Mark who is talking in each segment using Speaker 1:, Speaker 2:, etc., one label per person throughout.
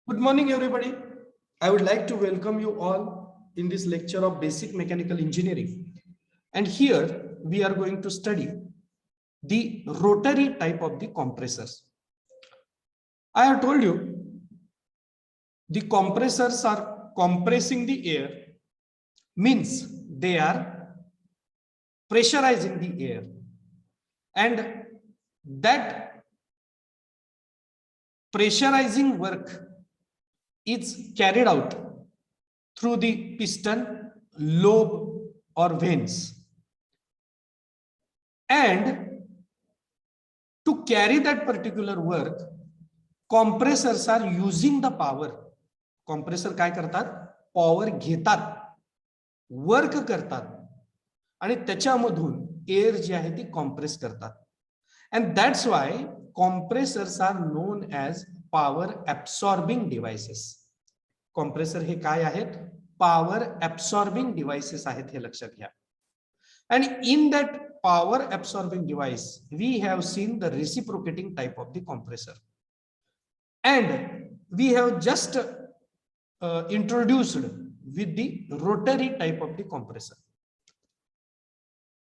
Speaker 1: Good morning, everybody. I would like to welcome you all in this lecture of basic mechanical engineering. And here we are going to study the rotary type of the compressors. I have told you the compressors are compressing the air, means they are pressurizing the air, and that pressurizing work is carried out through the piston, lobe, or vanes. And to carry that particular work, compressors are using the power. compressor काय करतात? Power घेतात, work करतात आणि त्याच्यामधून air जी आहे ती compress करतात. And that's why compressors are known as power absorbing devices. compressor हे काय आहेत? पॉवर absorbing devices आहेत, हे लक्षात घ्या. And in that power absorbing device, we have seen the reciprocating type of the compressor. And we have just introduced with the rotary type of the compressor.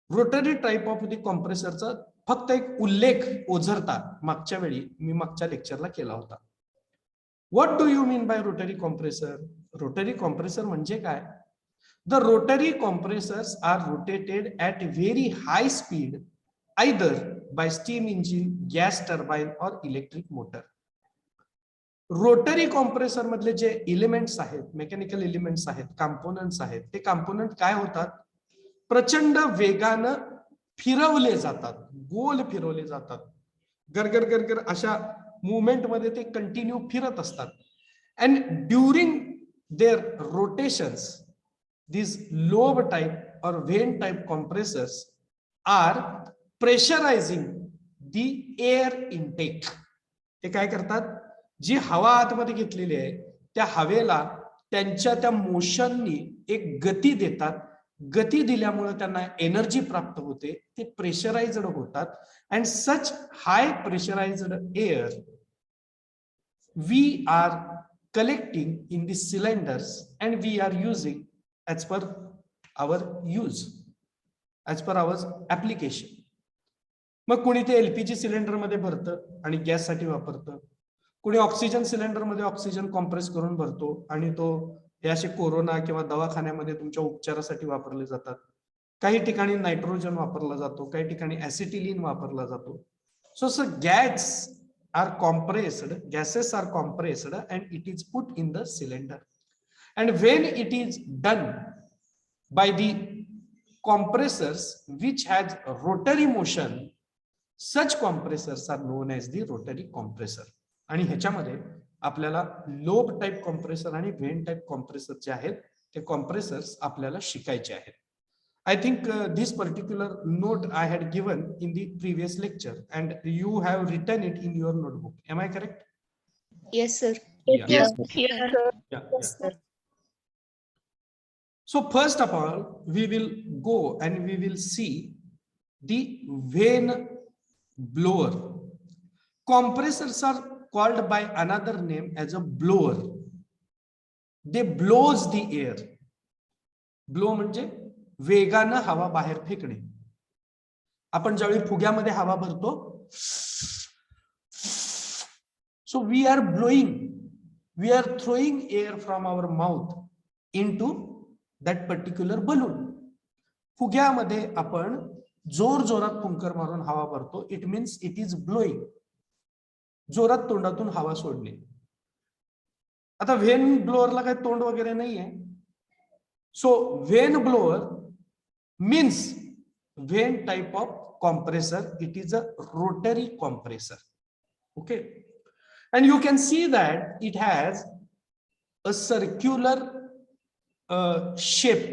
Speaker 1: Rotary type of the compressor चा फक्त एक उल्लेख ओझरता मागच्या वेळी मी मागच्या लेक्चरला केला होता. What do you mean by rotary compressor? Rotary compressor म्हणजे काय? The rotary compressors are rotated at very high speed, either by steam engine, gas turbine, or electric motor. Rotary compressor मधले जे एलिमेंट्स आहेत, मेकॅनिकल एलिमेंट्स आहेत, components आहेत, ते component काय होतात? प्रचंड वेगानं फिरवले जातात, गोल फिरवले जातात, गरगर गरगर अशा मूवमेंट मध्ये ते कंटिन्यू फिरत असतात. And during their rotations, these lobe type or vane type compressors are pressurizing the air intake. ते काय करतात? जी हवा आतमध्ये घेतलेली आहे त्या हवेला त्यांच्या त्या मोशननी एक गती देतात. गती दिल्यामुळे त्यांना एनर्जी प्राप्त होते, ते प्रेशराइज्ड होतात. And such high pressurised air we are collecting in the cylinders and we are using as per our use, as per our application. मग कोणी ते एलपीजी सिलेंडर मध्ये भरतं आणि गॅस साठी वापरतं, कोणी ऑक्सिजन सिलेंडर मध्ये ऑक्सिजन कॉम्प्रेस करून भरतो आणि तो हे असे कोरोना किंवा दवाखान्यामध्ये तुमच्या उपचारासाठी वापरले जातात. काही ठिकाणी नायट्रोजन वापरला जातो, काही ठिकाणी ऍसिटिलीन वापरला जातो. सो gas are compressed, gases are compressed and it is put in the cylinder. And when it is done by the compressors which has rotary motion, such compressors are known as the rotary compressor. आणि ह्याच्यामध्ये आपल्याला lobe type compressor आणि when type compressor जे आहेत ते कॉम्प्रेसर्स आपल्याला शिकायचे आहेत. I think this particular note I had given in the previous lecture and you have written it in your notebook. Am I correct?
Speaker 2: Yes, sir.
Speaker 1: Yeah.
Speaker 2: Yes,
Speaker 1: Yeah. So first of all, we will go and we will see the vane blower. Compressors are called by another name as a blower. They blows the air. Blow म्हणजे वेगानं हवा बाहेर फेकणे. आपण ज्यावेळी फुग्यामध्ये हवा भरतो, so we are blowing, we are throwing air from our mouth into that particular balloon. फुग्यामध्ये आपण जोर जोरात फुंकर मारून हवा भरतो, it means it is blowing. जोरात तोंडातून हवा सोडणे. आता व्हेन ब्लोअरला काही तोंड वगैरे नाहीये. So when blower means vane type of compressor. It is a rotary compressor. Okay, and you can see that it has a circular shape.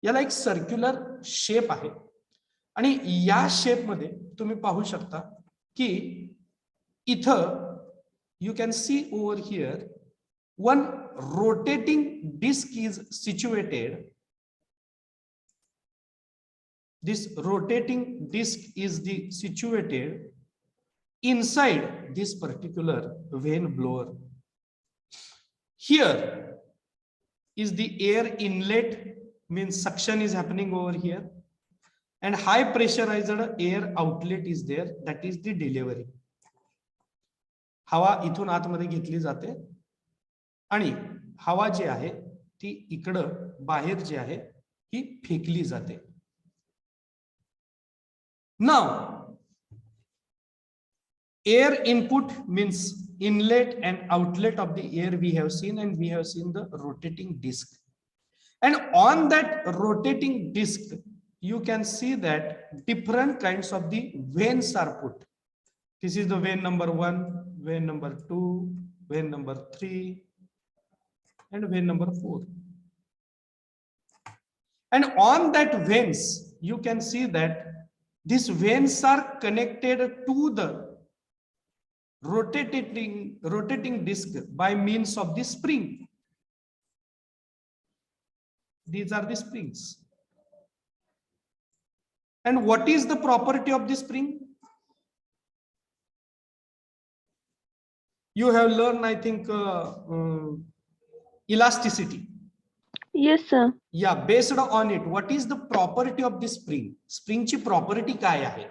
Speaker 1: याला एक सर्क्युलर शेप आहे आणि या शेप मध्ये तुम्ही पाहू शकता की इथं you can see over here one rotating disc is situated. This rotating disc is situated inside this particular vane blower. here is the air inlet, means suction is happening over here, and high pressurized air outlet is there, that is the delivery. हवा इथून आतमध्ये घेतली जाते आणि हवा जी आहे ती इकडं बाहेर जी आहे ही फेकली जाते. Now air input means inlet and outlet of the air we have seen, and we have seen the rotating disc, and on that rotating disc you can see that different kinds of the vanes are put. This is the vane number 1, vane number 2, vane number 3, and vane number 4. And on that veins you can see that these veins are connected to the rotating disc by means of the spring. These are the springs. And what is the property of the spring? You have learned, I think, elasticity.
Speaker 2: Yes, sir.
Speaker 1: Yeah, based on it, what is the property of the spring? Spring ची property काय आहे?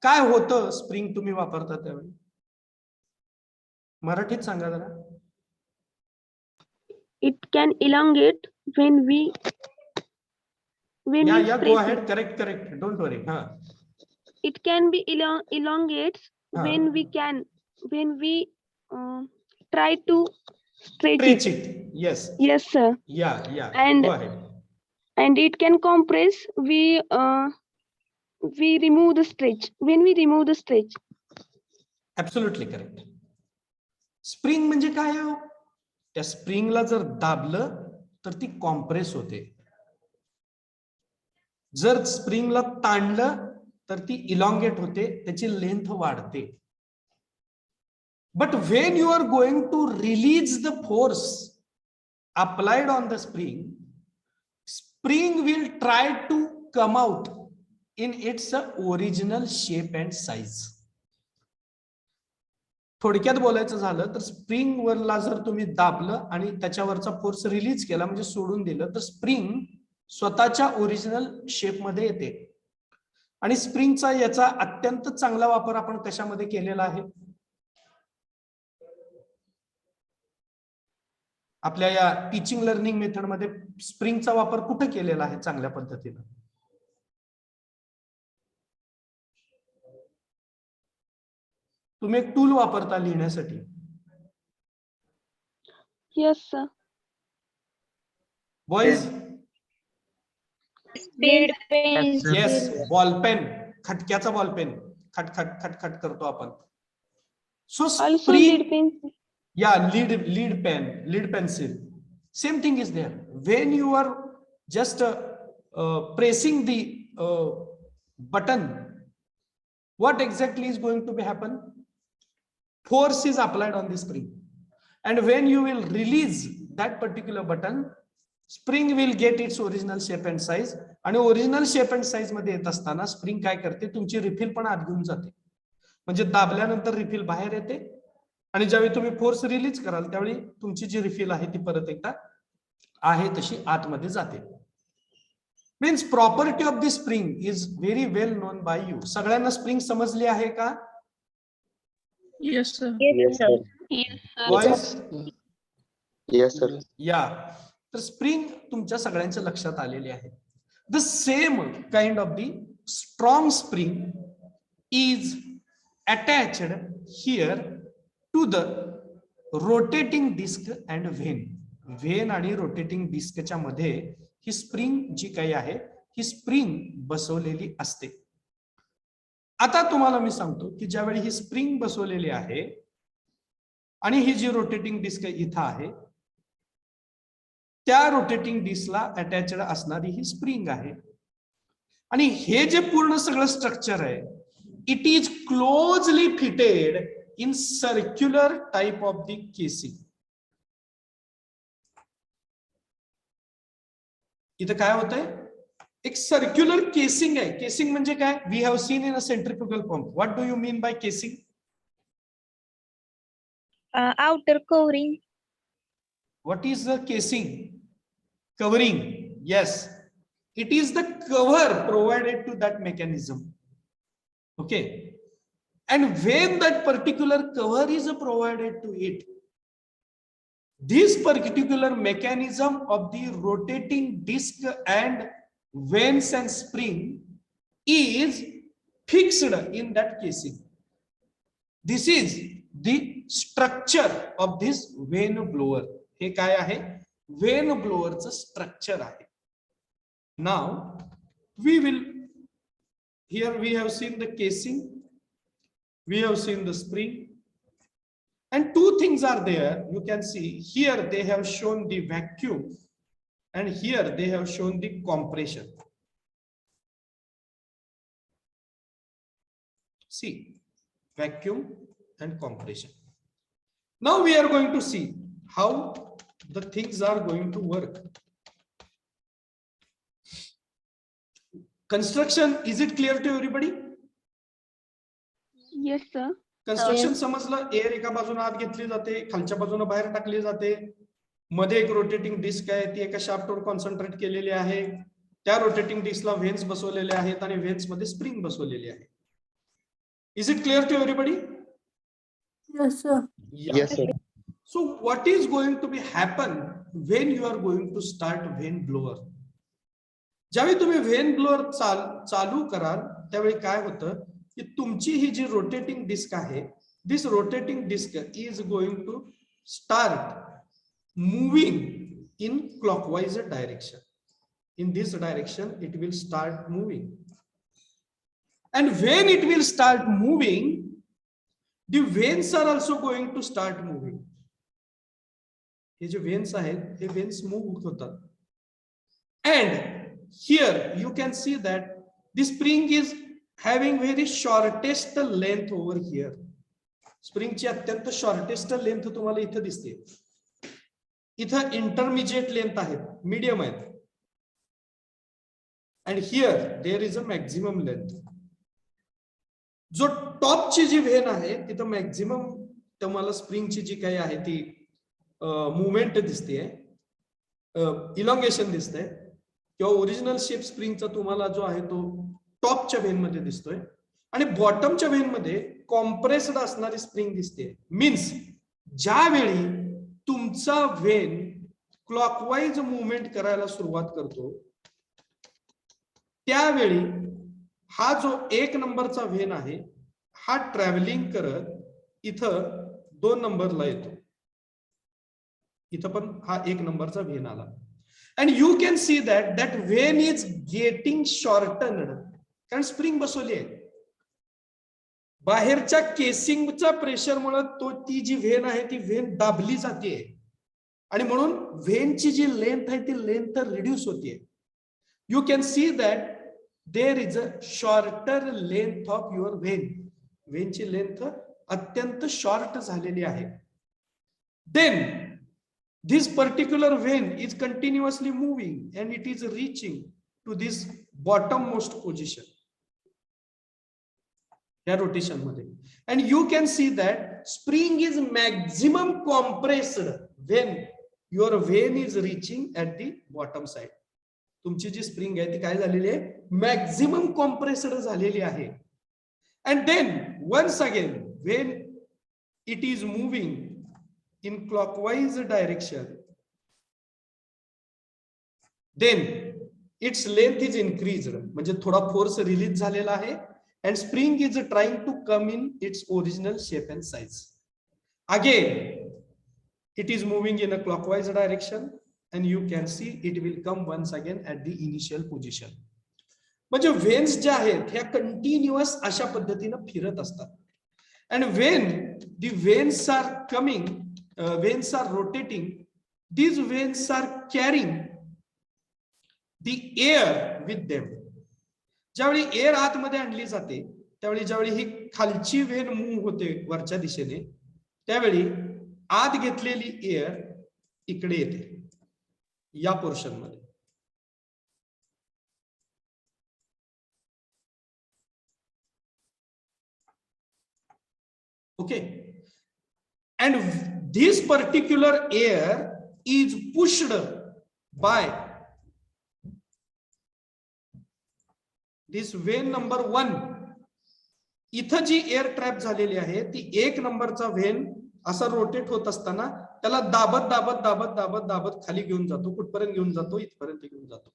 Speaker 1: काय होतं spring तुम्ही वापरता त्यावेळी? मराठीत सांगा जरा.
Speaker 2: It can elongate when we
Speaker 1: Yeah, go
Speaker 2: press
Speaker 1: ahead.
Speaker 2: it.
Speaker 1: Correct. Don't worry.
Speaker 2: It can be elongates when we try to stretch
Speaker 1: it. Yes.
Speaker 2: Yes, sir.
Speaker 1: Yeah.
Speaker 2: And
Speaker 1: go ahead.
Speaker 2: And it can compress. We remove the stretch when we remove the stretch.
Speaker 1: Absolutely correct. Spring म्हणजे काय आहे? त्या स्प्रिंगला जर दाबलं तर ती compress होते. जर स्प्रिंगला ताणलं तर ती इलॉंगेट होते, त्याची लेंथ वाढते. But when you are going to release the force applied on the spring, spring will try to come out in its original shape and size. थोडक्यात बोलायचं झालं तर स्प्रिंग वरला जर तुम्ही दाबलं आणि त्याच्यावरचा फोर्स रिलीज केला म्हणजे सोडून दिलं तर स्प्रिंग स्वतःच्या ओरिजिनल शेप मध्ये येते. आणि स्प्रिंगचा याचा अत्यंत चांगला वापर आपण कशामध्ये केलेला आहे? आपल्या या टीचिंग लर्निंग मेथड मध्ये स्प्रिंगचा वापर कुठे केलेला आहे चांगल्या पद्धतीने? तुम्ही एक टूल वापरता लिहिण्यासाठी.
Speaker 2: Yes, sir.
Speaker 1: Boys?
Speaker 2: Lead pen.
Speaker 1: Yes, ball pen, खटक्याचा बॉल पेन, खट करतो आपण. So
Speaker 2: Also lead pencil.
Speaker 1: Yeah, lead pen, lead pencil. Same thing is there. When you are just pressing the button, what exactly is going to be happen? Force is applied on the spring, and when you will release that particular button, spring will get its original shape and size. आणि original shape and size मध्ये येत असताना spring काय करते? तुमची refill पण आत घेऊन जाते. म्हणजे दाबल्यानंतर रिफिल बाहेर येते आणि ज्यावेळी तुम्ही फोर्स रिलीज कराल त्यावेळी तुमची जी रिफिल आहे ती परत एकदा आहे तशी आतमध्ये जाते. Means property of the spring is very well known by you. सगळ्यांना स्प्रिंग समजली आहे का?
Speaker 3: Yes, sir.
Speaker 2: Yes, sir.
Speaker 1: Boys?
Speaker 4: Yes, sir.
Speaker 1: या, तर स्प्रिंग तुमच्या सगळ्यांच्या लक्षात आलेली आहे. The same kind of the strong spring is attached here to the rotating disc and vane. Vane आणि rotating discच्या मध्ये ही स्प्रिंग जी काही आहे ही स्प्रिंग बसवलेली असते. आता तुम्हाला मी सांगतो की ज्यावेळी ही स्प्रिंग बसवलेली आहे आणि ही जी रोटेटिंग डिस्क इथं आहे त्या रोटेटिंग डिस्कला अटॅच्ड असणारी ही स्प्रिंग आहे. आणि हे जे पूर्ण सगळं स्ट्रक्चर आहे it is closely fitted in circular type of the casing. इथं काय होतंय? एक सर्क्युलर केसिंग आहे. केसिंग म्हणजे काय? We have seen in a centrifugal pump. What do you mean by casing?
Speaker 2: outer covering.
Speaker 1: What is the casing? Covering. Yes. It is the cover provided to that mechanism. Okay. And when that particular cover is provided to it, this particular mechanism of the rotating disc and vanes and spring is fixed in that casing. This is the structure of this vane blower. हे काय आहे? Vane blower चं structure आहे. Now we will, here we have seen the casing, we have seen the spring, and two things are there. You can see here they have shown the vacuum and here they have shown the compression. See, vacuum and compression. Now we are going to see how the things are going to work. Construction, is it clear to everybody?
Speaker 2: Yes, sir.
Speaker 1: Construction समजलं. Air एका बाजूने आत घेतली जाते, खालच्या बाजूने बाहेर टाकली जाते, मध्ये एक रोटेटिंग डिस्क आहे, ती एका शाफ्टवर कॉन्सन्ट्रेट केलेली आहे, त्या रोटेटिंग डिस्कला व्हेन्स बसवलेले आहेत आणि व्हेन्स मध्ये स्प्रिंग बसवलेली आहे. Is it clear to everybody?
Speaker 3: Yes, sir.
Speaker 4: Yes, sir.
Speaker 1: So what is going to be happen when you are going to start vane blower? ज्यावेळी तुम्ही व्हेन ब्लोअर चालू कराल त्यावेळी काय होतं की तुमची ही जी रोटेटिंग डिस्क आहे, this rotating disc is going to start moving in clockwise direction. In this direction it will start moving, and when it will start moving, the veins are also going to start moving. हे जे veins आहेत हे veins move होतात. And here you can see that the spring is having very shortest length over here. Spring ची अत्यंत shortest length तुम्हाला इथं दिसते. इथं इंटरमिजिएट लेंथ आहेत, मीडियम आहेत. And here there is a maximum length. जो टॉपची जी व्हेन आहे तिथं मॅक्झिमम तुम्हाला स्प्रिंगची जी काही आहे ती मुवमेंट दिसते, इलॉंगेशन दिसते, किंवा ओरिजिनल शेप स्प्रिंगचा तुम्हाला जो आहे तो टॉपच्या व्हेन मध्ये दिसतोय, आणि बॉटमच्या व्हेन मध्ये कॉम्प्रेस्ड असणारी स्प्रिंग दिसते. मीन्स ज्यावेळी तुमचा व्हेन क्लॉकवाईज मुवमेंट करायला सुरुवात करतो त्यावेळी हा जो एक नंबरचा व्हेन आहे हा ट्रॅव्हलिंग करत इथं 2 नंबरला येतो. इथं पण हा 1 नंबरचा व्हेन आला. And you can see that vein is getting shortened, कारण स्प्रिंग बसवली आहे. बाहेरच्या केसिंगच्या प्रेशरमुळे ती जी व्हेन आहे ती व्हेन दाबली जाते आणि म्हणून व्हेनची जी लेंथ आहे ती लेंथ रिड्यूस होते. You can see that there is a shorter length of your vein. व्हेनची लेंथ अत्यंत शॉर्ट झालेली आहे. Then this particular vein is continuously moving and it is reaching to this bottommost position या rotation मध्ये. And you can see that spring is maximum compressed when your vein is reaching at the bottom side. तुमची जी spring आहे ती काय झालेली आहे, maximum compressed झालेली आहे. And then once again when it is moving in clockwise direction, then its length is increased, म्हणजे थोडा फोर्स रिलीज झालेला आहे, and spring is trying to come in its original shape and size. Again it is moving in a clockwise direction and you can see it will come once again at the initial position. म्हणजे व्हेन्स ज्या आहेत ह्या continuous अशा पद्धतीने फिरत असतात. And when the veins are coming, veins are rotating, these veins are carrying the air with them. ज्यावेळी air आतमध्ये आणली जाते त्यावेळी ज्यावेळी ही खालची व्हेन मूव्ह होते वरच्या दिशेने त्यावेळी आत घेतलेली एअर इकडे येते या पोर्शन मध्ये. Okay. and this particular air is pushed by this vein number 1. इथं जी एअर ट्रॅप झालेली आहे ती 1 नंबरचा व्हेन असा रोटेट होत असताना त्याला दाबत दाबत दाबत दाबत दाबत खाली घेऊन जातो. कुठपर्यंत घेऊन जातो? इथपर्यंत घेऊन जातो.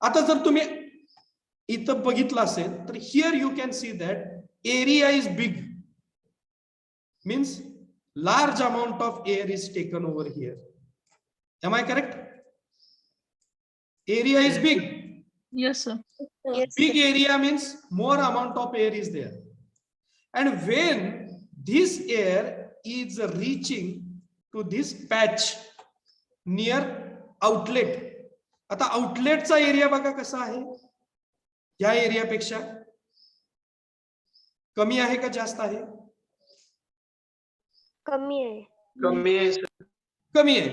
Speaker 1: आता जर तुम्ही इथं बघितलं असेल तर here you can see that area is big, means large amount of air is taken over here. Am I correct? Area is big.
Speaker 5: Yes, sir.
Speaker 1: Big area means more amount of air is there. And when this air is reaching to this patch near outlet, आता आउटलेटचा area बघा कसा आहे, या एरियापेक्षा कमी आहे का जास्त आहे?
Speaker 3: कमी आहे.
Speaker 1: कमी आहे.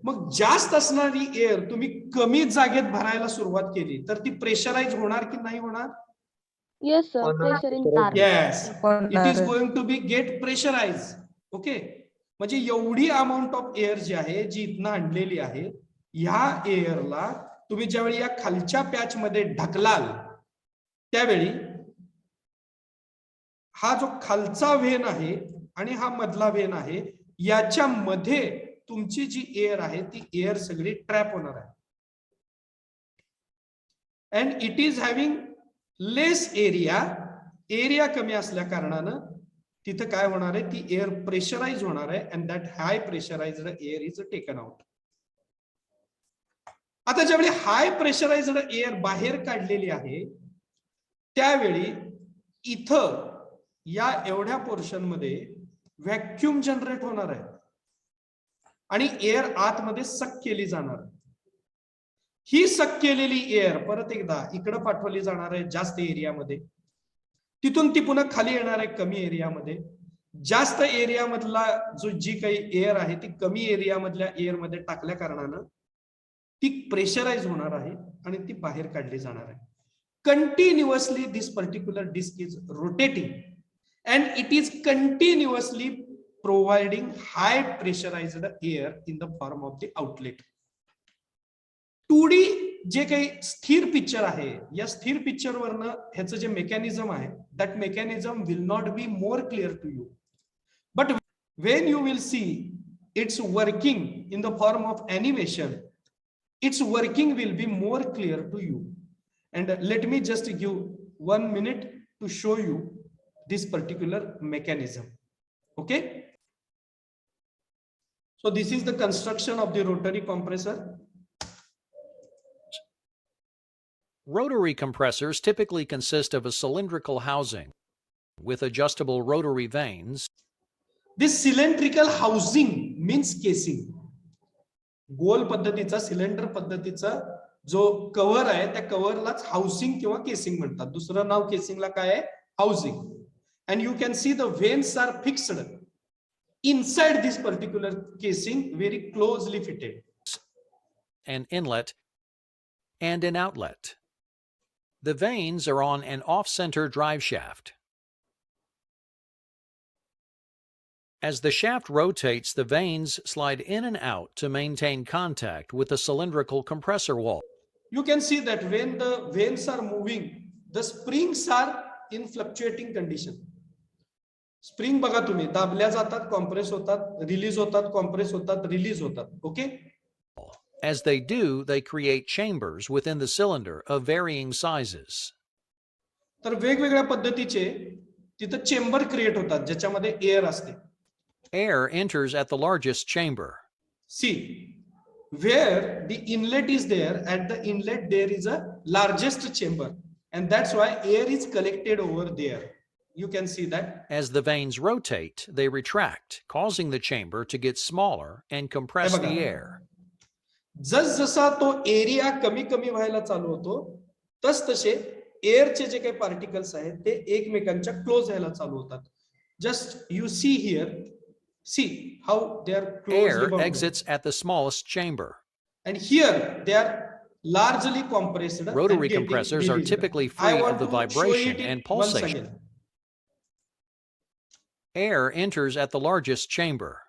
Speaker 1: मग जास्त असणारी एअर तुम्ही कमी जागेत भरायला सुरुवात केली तर ती प्रेशराइज होणार की नाही होणार?
Speaker 2: Yes, sir. Pressure in tar.
Speaker 1: Yes, it is going to be get pressurized. Okay, म्हणजे एवढी अमाऊंट ऑफ एअर जी आहे जी इथनं आणलेली आहे, ह्या एअरला तुम्ही ज्यावेळी या खालच्या पॅच मध्ये ढकलाल त्यावेळी हा जो खालचा व्हेन आहे आणि हा मधला व्हेन आहे याच्यामध्ये तुमची जी एअर आहे ती एअर सगळी ट्रॅप होणार आहे. And it is having less area, area कमी असल्या कारणानं तिथं काय होणार आहे, ती एअर प्रेशराइज होणार आहे and that high pressurised air is taken out. आता ज्यावेळी हाय प्रेशराइज्ड एअर बाहेर काढलेली आहे त्यावेळी इथं या एवढ्या पोर्शन मध्ये व्हॅक्यूम जनरेट होणार आहे आणि एअर आतमध्ये सक केली जाणार. ही सक केलेली एअर परत एकदा इकडे पाठवली जाणार आहे जास्त एरियामध्ये, तिथून ती पुन्हा खाली येणार आहे कमी एरियामध्ये. जास्त एरिया मधला जो जी काही एअर आहे ती कमी एरिया मधल्या एअर मध्ये टाकल्या कारणानं ती प्रेशराइज होणार आहे आणि ती बाहेर काढली जाणार आहे. Continuously this particular disc is rotating and it is continuously providing high pressurized air in the form of the outlet. 2D जे काही स्थिर पिक्चर आहे या स्थिर पिक्चर वरनं ह्याचं जे मेकॅनिझम आहे that mechanism will not be more clear to you, but when you will see its working in the form of animation, its working will be more clear to you. And let me just give 1 minute to show you this particular mechanism. Okay, so this is the construction of the rotary compressor.
Speaker 6: Rotary compressors typically consist of a cylindrical housing with adjustable rotary vanes.
Speaker 1: This cylindrical housing means casing. गोल पद्धतीचा cylinder पद्धतीचा जो cover आहे त्या कव्हरलाच housing किंवा casing म्हणतात. दुसरं नाव केसिंगला काय आहे? Housing. And you can see the vanes are fixed inside this particular casing, very closely fitted.
Speaker 6: An inlet and an outlet. The vanes are on an off-center drive shaft. As the shaft rotates, the vanes slide in and out to maintain contact with the cylindrical compressor wall.
Speaker 1: You can see that when the vanes are moving, the springs are in fluctuating condition. Spring बघा तुम्ही दाबल्या जातात, compress होतात, release होतात, compress होतात, release होतात. Okay,
Speaker 6: As they do, they create chambers within the cylinder of varying sizes.
Speaker 1: तर वेगवेगळ्या पद्धतीचे तिथे चेंबर क्रिएट होतात ज्याच्यामध्ये एअर असते.
Speaker 6: Air enters at the largest chamber.
Speaker 1: See, where the inlet is there, at the inlet there is a largest chamber and that's why air is collected over there. You can see that.
Speaker 6: As the vanes rotate, they retract, causing the chamber to get smaller and compress the air.
Speaker 1: जसा तो area कमी कमी व्हायला चालू होतो तस तसे एअरचे जे काही पार्टिकल्स आहेत ते एकमेकांच्या क्लोज व्हायला चालू होतात. Just you see here, see how they are
Speaker 6: Air exits at the smallest chamber.
Speaker 1: and here they are largely compressed.
Speaker 6: Rotary compressors are typically free of the vibration and pulsation. Air enters at the largest chamber.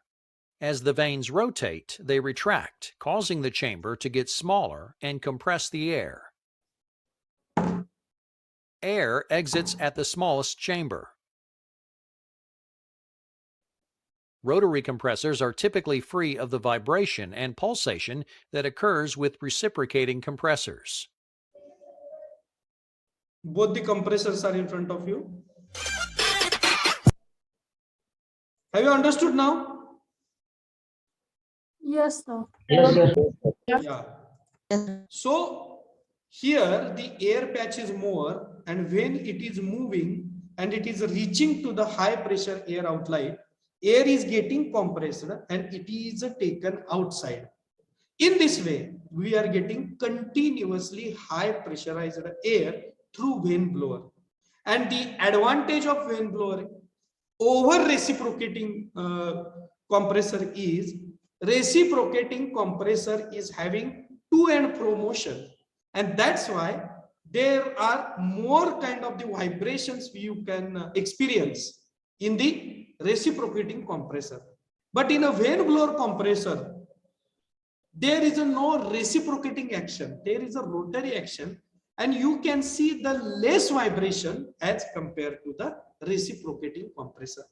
Speaker 6: As the vanes rotate, they retract, causing the chamber to get smaller and compress the air. Air exits at the smallest chamber. Rotary compressors are typically free of the vibration and pulsation that occurs with reciprocating compressors.
Speaker 1: Both the compressors are in front of you. Have you understood now?
Speaker 3: Yes, sir.
Speaker 4: Yes, sir.
Speaker 1: Yeah. So here the air patch is more, and when it is moving and it is reaching to the high pressure air outlet, air is getting compressed and it is taken outside. In this way, we are getting continuously high pressurized air through vane blower. And the advantage of vane blower over reciprocating compressor is reciprocating compressor is having to and fro motion, and that's why there are more kind of the vibrations you can experience in the reciprocating compressor. But in a vane blower compressor, there is no reciprocating action, there is a rotary action, and you can see the less vibration as compared to the reciprocating compressor.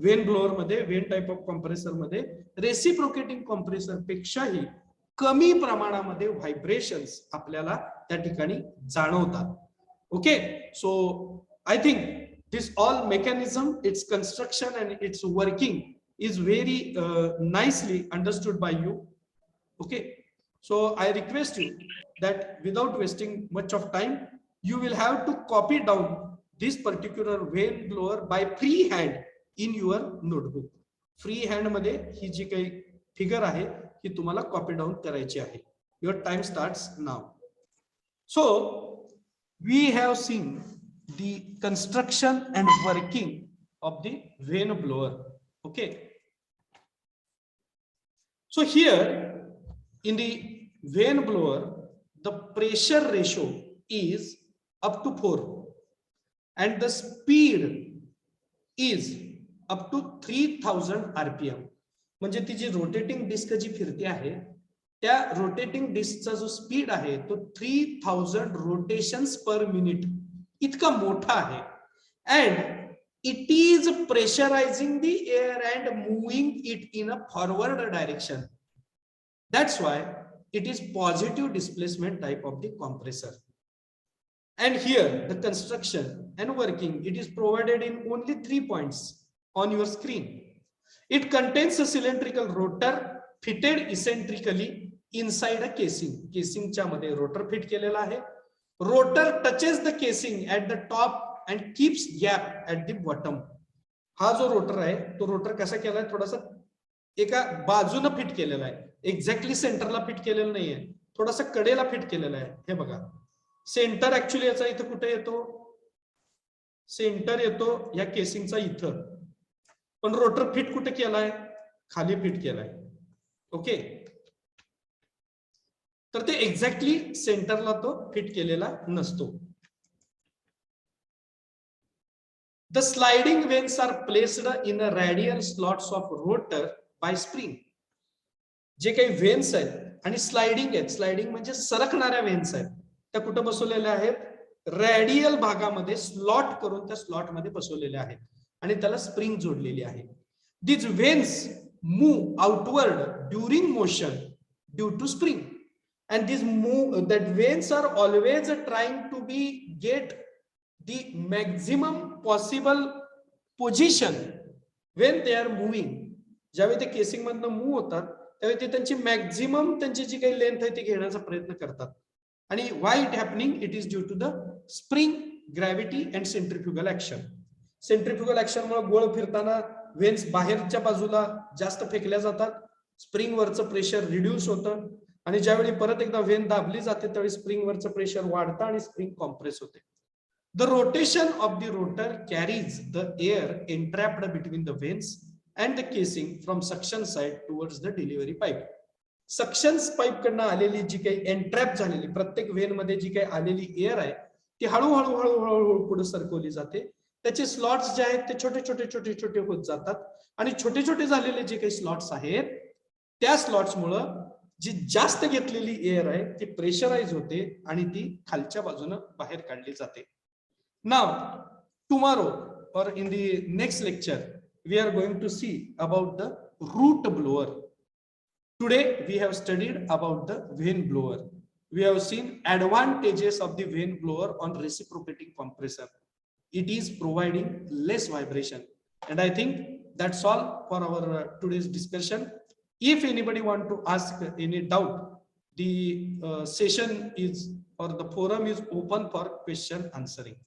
Speaker 1: When blower मध्ये, when type of compressor मध्ये reciprocating compressor पेक्षाही कमी प्रमाणामध्ये vibrations आपल्याला त्या ठिकाणी जाणवतात. Okay, so I think this all mechanism, it's construction and it's working is very nicely understood by you. Okay, so I request you that without wasting much of time, you will have to copy down this particular vane blower by freehand in your notebook. Freehand मध्ये ही जी काही figure आहे ही तुम्हाला copy down करायची आहे. Your time starts now. So we have seen the construction and working of the vane blower. Okay, so here in the vane blower the pressure ratio is up to 4 and the speed is up to 3000 rpm. म्हणजे ती जी rotating disc जी फिरते आहे त्या rotating डिस्कचा जो speed आहे तो 3000 rotations per minute इतका मोठा आहे. and it is pressurizing the air and moving it in a forward direction. That's why it is positive displacement type of the compressor. And here the construction and working, it is provided in only 3 points on your screen. It contains a cylindrical rotor fitted eccentrically inside a casing. Casing च्या मध्ये rotor fit केलेला आहे. Rotor touches the casing at the top and keeps gap at the bottom. हा जो rotor आहे तो rotor कसा केलाय, थोडासा एका बाजूने फिट केलेला आहे, एक्झॅक्टली सेंटरला फिट केलेला नाहीये, थोडासा कडेला फिट केलेला आहे. हे बघा, सेंटर ऍक्च्युअली याचा इथं कुठे येतो, सेंटर येतो या केसिंगचा इथं, पण रोटर फिट कुठे केलाय, खाली फिट केलाय. ओके, तर ते एक्झॅक्टली सेंटरला तो फिट केलेला नसतो. The sliding vanes are placed in a radial slots of rotor by spring. जे काही वेन्स आहेत आणि स्लाइडिंग आहेत, स्लाइडिंग म्हणजे सरकणाऱ्या वेन्स आहेत, त्या कुठे बसवलेल्या आहेत, रॅडियल भागामध्ये स्लॉट करून त्या स्लॉट मध्ये बसवलेल्या आहेत आणि त्याला स्प्रिंग जोडलेली आहे. These veins move outward during motion due to spring and these move, that veins are always trying to be get the maximum possible position when they are moving. ज्यावेळी ते केसिंग मधनं move होतात त्यावेळी ते त्यांची maximum त्यांची जी काही length आहे ती घेण्याचा प्रयत्न करतात. आणि why it happening, it is due to the spring, gravity and centrifugal action. Centrifugal action मुळे गोळ फिरताना वेन्स बाहेरच्या बाजूला जास्त फेकल्या जातात, स्प्रिंग वरचं प्रेशर रिड्यूस होतं आणि ज्यावेळी परत एकदा वेन दाबली जाते त्यावेळी स्प्रिंग वरचं प्रेशर वाढतं आणि स्प्रिंग कॉम्प्रेस होते. The rotation of the rotor carries the air entrapped between the vanes and the casing from suction side towards the delivery pipe. Suction pipe कडनं आलेली जी काही एंट्रॅप झालेली प्रत्येक वेन मध्ये जी काही आलेली एअर आहे ती हळूहळू पुढे सरकवली जाते त्याचे स्लॉट्स जे आहेत ते छोटे छोटे छोटे छोटे होत जातात आणि छोटे छोटे झालेले जे काही स्लॉट्स आहेत त्या स्लॉट्स मुळे जी जास्त घेतलेली एअर आहे ती प्रेशराईज होते आणि ती खालच्या बाजूने बाहेर काढली जाते. नाव tomorrow or in the next lecture we are going to see about the root blower. Today we have studied about the vane blower. We have seen advantages of the vane blower on reciprocating compressor. It is providing less vibration, and I think that's all for our today's discussion. If anybody want to ask any doubt, the session is or the forum is open for question answering.